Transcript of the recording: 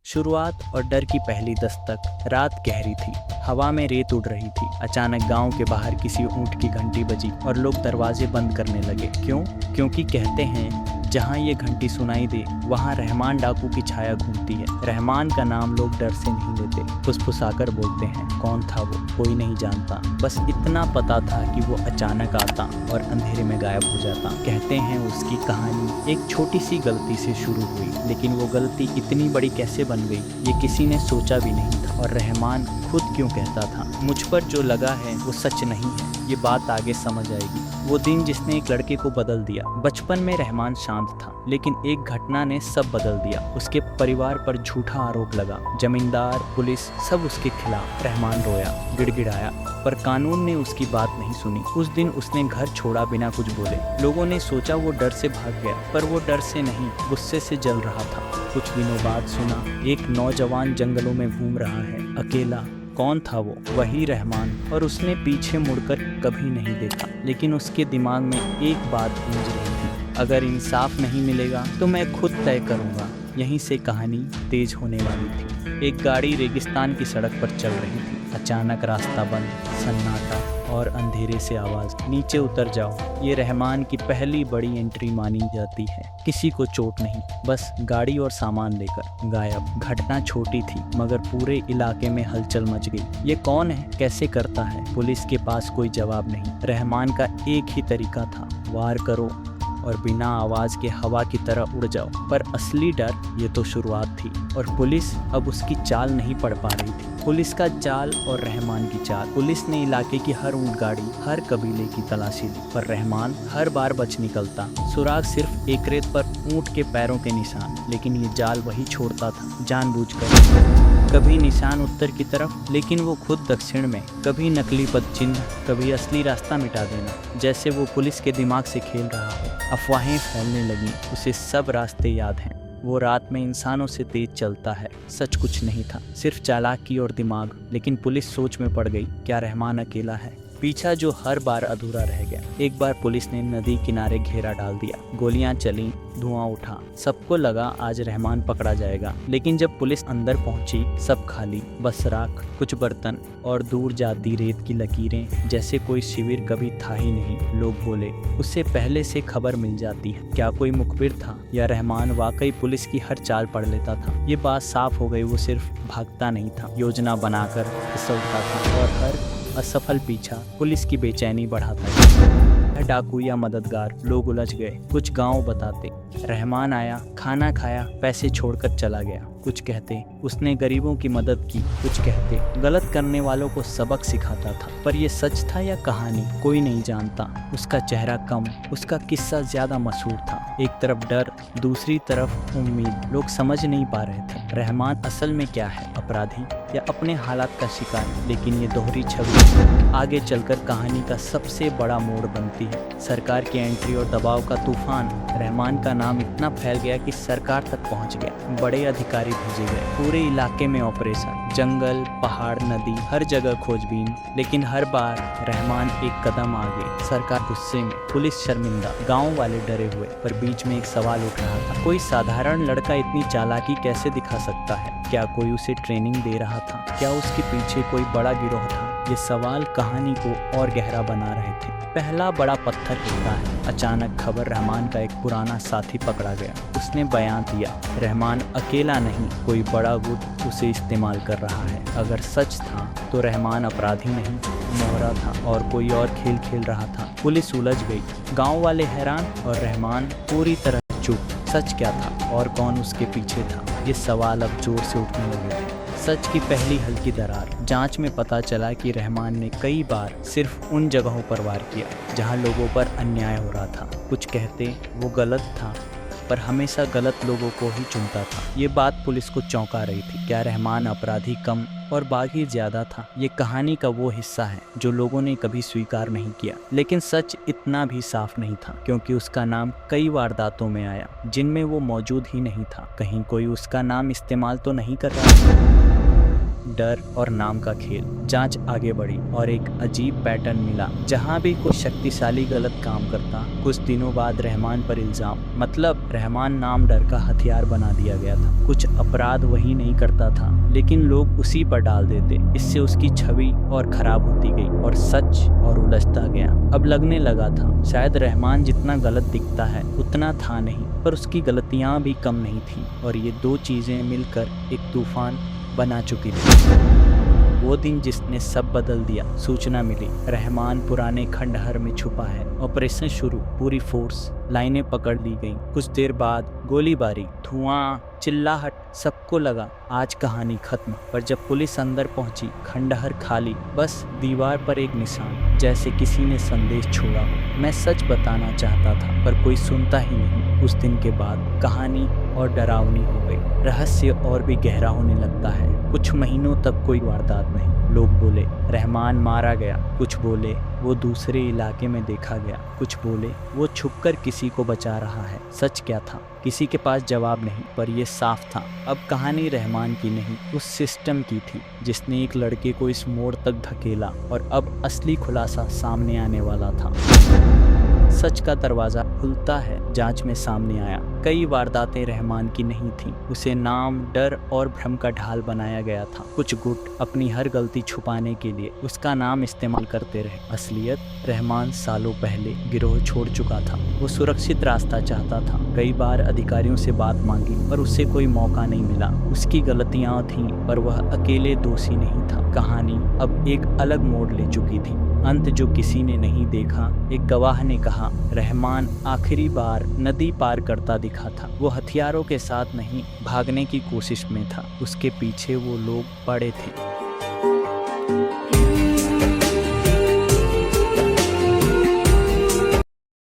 शुरुआत और डर की पहली दस्तक। रात गहरी थी, हवा में रेत उड़ रही थी। अचानक गांव के बाहर किसी ऊंट की घंटी बजी और लोग दरवाजे बंद करने लगे। क्यों? क्योंकि कहते हैं जहाँ ये घंटी सुनाई दे वहाँ रहमान डाकू की छाया घूमती है। रहमान का नाम लोग डर से नहीं लेते, फुसफुसाकर बोलते हैं। कौन था वो? कोई नहीं जानता। बस इतना पता था कि वो अचानक आता और अंधेरे में गायब हो जाता। कहते हैं उसकी कहानी एक छोटी सी गलती से शुरू हुई, लेकिन वो गलती इतनी बड़ी कैसे बन गई ये किसी ने सोचा भी नहीं था। और रहमान खुद क्यों कहता था मुझ पर जो लगा है वो सच नहीं है। ये बात आगे समझ आएगी। वो दिन जिसने एक लड़के को बदल दिया। बचपन में रहमान शांत था, लेकिन एक घटना ने सब बदल दिया। उसके परिवार पर झूठा आरोप लगा। जमींदार, पुलिस सब उसके खिलाफ। रहमान रोया, गिड़गिड़ाया, पर कानून ने उसकी बात नहीं सुनी। उस दिन उसने घर छोड़ा बिना कुछ बोले। लोगों ने सोचा वो डर से भाग गया, पर वो डर से नहीं, गुस्से से जल रहा था। कुछ दिनों बाद सुना एक नौजवान जंगलों में घूम रहा है, अकेला। कौन था वो? वही रहमान। और उसने पीछे मुड़कर कभी नहीं देखा, लेकिन उसके दिमाग में एक बात गूंज रही थी, अगर इंसाफ नहीं मिलेगा तो मैं खुद तय करूंगा। यहीं से कहानी तेज होने वाली थी। एक गाड़ी रेगिस्तान की सड़क पर चल रही थी। अचानक रास्ता बंद, सन्नाटा और अंधेरे से आवाज, नीचे उतर जाओ। ये रहमान की पहली बड़ी एंट्री मानी जाती है। किसी को चोट नहीं, बस गाड़ी और सामान लेकर गायब। घटना छोटी थी, मगर पूरे इलाके में हलचल मच गई। ये कौन है? कैसे करता है? पुलिस के पास कोई जवाब नहीं। रहमान का एक ही तरीका था, वार करो और बिना आवाज के हवा की तरह उड़ जाओ। पर असली डर ये तो शुरुआत थी, और पुलिस अब उसकी चाल नहीं पढ़ पा रही थी। पुलिस का चाल और रहमान की चाल। पुलिस ने इलाके की हर ऊंट गाड़ी, हर कबीले की तलाशी ली, पर रहमान हर बार बच निकलता। सुराग सिर्फ एक रेत पर ऊंट के पैरों के निशान, लेकिन ये जाल वही छोड़ता था जानबूझकर। कभी निशान उत्तर की तरफ, लेकिन वो खुद दक्षिण में। कभी नकली पद चिन्ह, कभी असली रास्ता मिटा देना, जैसे वो पुलिस के दिमाग से खेल रहा हो। अफवाहें फैलने लगी, उसे सब रास्ते याद हैं। वो रात में इंसानों से तेज चलता है। सच कुछ नहीं था, सिर्फ चालाकी और दिमाग। लेकिन पुलिस सोच में पड़ गई, क्या रहमान अकेला है? पीछा जो हर बार अधूरा रह गया। एक बार पुलिस ने नदी किनारे घेरा डाल दिया, गोलियां चली, धुआं उठा। सबको लगा आज रहमान पकड़ा जाएगा, लेकिन जब पुलिस अंदर पहुंची सब खाली, बस राख, कुछ बर्तन और दूर जाती रेत की लकीरें, जैसे कोई शिविर कभी था ही नहीं। लोग बोले उससे पहले से खबर मिल जाती है। क्या कोई मुखबिर था, या रहमान वाकई पुलिस की हर चाल पढ़ लेता था? ये बात साफ हो गई, वो सिर्फ भागता नहीं था, योजना बनाकर फिसलता था। और हर असफल पीछा पुलिस की बेचैनी बढ़ाता। डाकू या मददगार, लोग उलझ गए। कुछ गांव बताते रहमान आया, खाना खाया, पैसे छोड़कर चला गया। कुछ कहते उसने गरीबों की मदद की। कुछ कहते गलत करने वालों को सबक सिखाता था। पर यह सच था या कहानी, कोई नहीं जानता। उसका चेहरा कम, उसका किस्सा ज्यादा मशहूर था। एक तरफ डर, दूसरी तरफ उम्मीद। लोग समझ नहीं पा रहे थे रहमान असल में क्या है, अपराधी या अपने हालात का शिकार। लेकिन ये दोहरी छवि आगे चलकर कहानी का सबसे बड़ा मोड़ बनती है। सरकार की एंट्री और दबाव का तूफान। रहमान का नाम इतना फैल गया कि सरकार तक पहुंच गया। बड़े अधिकारी भेजे गए, पूरे इलाके में ऑपरेशन, जंगल, पहाड़, नदी, हर जगह खोजबीन। लेकिन हर बार रहमान एक कदम आगे। सरकार गुस्से में, पुलिस शर्मिंदा, गांव वाले डरे हुए। पर बीच में एक सवाल उठ रहा था, कोई साधारण लड़का इतनी चालाकी कैसे दिखा सकता है? क्या कोई उसे ट्रेनिंग दे रहा था? क्या उसके पीछे कोई बड़ा गिरोह था? ये सवाल कहानी को और गहरा बना रहे थे। पहला बड़ा पत्थर हिलता है। अचानक खबर, रहमान का एक पुराना साथी पकड़ा गया। उसने बयान दिया, रहमान अकेला नहीं, कोई बड़ा गुट उसे इस्तेमाल कर रहा है। अगर सच था तो रहमान अपराधी नहीं, मोहरा था और कोई और खेल खेल रहा था। पुलिस उलझ गई, गांव वाले हैरान और रहमान पूरी तरह चुप। सच क्या था और कौन उसके पीछे था? ये सवाल अब जोर से उठने लगे थे। सच की पहली हल्की दरार। जांच में पता चला कि रहमान ने कई बार सिर्फ उन जगहों पर वार किया जहां लोगों पर अन्याय हो रहा था। कुछ कहते वो गलत था, पर हमेशा गलत लोगों को ही चुनता था। ये बात पुलिस को चौंका रही थी। क्या रहमान अपराधी कम और बागी ज्यादा था? ये कहानी का वो हिस्सा है जो लोगों ने कभी स्वीकार नहीं किया। लेकिन सच इतना भी साफ नहीं था, क्योंकि उसका नाम कई वारदातों में आया जिनमें वो मौजूद ही नहीं था। कहीं कोई उसका नाम इस्तेमाल तो नहीं कर रहा था। डर और नाम का खेल। जांच आगे बढ़ी और एक अजीब पैटर्न मिला। जहां भी कोई शक्तिशाली गलत काम करता, कुछ दिनों बाद रहमान पर इल्जाम। मतलब रहमान नाम डर का हथियार बना दिया गया था। कुछ अपराध वही नहीं करता था, लेकिन लोग उसी पर डाल देते। इससे उसकी छवि और खराब होती गई और सच और उलझता गया। अब लगने लगा था शायद रहमान जितना गलत दिखता है उतना था नहीं, पर उसकी गलतियां भी कम नहीं थी, और ये दो चीजें मिलकर एक तूफान बना चुकी थी। वो दिन जिसने सब बदल दिया। सूचना मिली रहमान पुराने खंडहर में छुपा है। ऑपरेशन शुरू, पूरी फोर्स, लाइनें पकड़ ली गईं। कुछ देर बाद गोलीबारी, धुआं, चिल्लाहट, सबको लगा आज कहानी खत्म। पर जब पुलिस अंदर पहुंची, खंडहर खाली, बस दीवार पर एक निशान, जैसे किसी ने संदेश छोड़ा हो। मैं सच बताना चाहता था पर कोई सुनता ही नहीं। उस दिन के बाद कहानी और डरावनी हो गई। रहस्य और भी गहरा होने लगता है। कुछ महीनों तक कोई वारदात नहीं। लोग बोले रहमान मारा गया, कुछ बोले वो दूसरे इलाके में देखा गया, कुछ बोले वो छुपकर किसी को बचा रहा है। सच क्या था किसी के पास जवाब नहीं, पर यह साफ था अब कहानी रहमान की नहीं, उस सिस्टम की थी जिसने एक लड़के को इस मोड़ तक धकेला। और अब असली खुलासा सामने आने वाला था। सच का दरवाजा खुलता है। जांच में सामने आया कई वारदातें रहमान की नहीं थीं। उसे नाम, डर और भ्रम का ढाल बनाया गया था। कुछ गुट अपनी हर गलती छुपाने के लिए उसका नाम इस्तेमाल करते रहे। असलियत रहमान सालों पहले गिरोह छोड़ चुका था। वो सुरक्षित रास्ता चाहता था। कई बार अधिकारियों से बात मांगी पर उससे कोई मौका नहीं मिला। उसकी गलतियां थीं पर वह अकेले दोषी नहीं था। कहानी अब एक अलग मोड़ ले चुकी थी। अंत जो किसी ने नहीं देखा। एक गवाह ने कहा रहमान आखिरी बार नदी पार करता दिखा था। वो हथियारों के साथ नहीं, भागने की कोशिश में था। उसके पीछे वो लोग पड़े थे।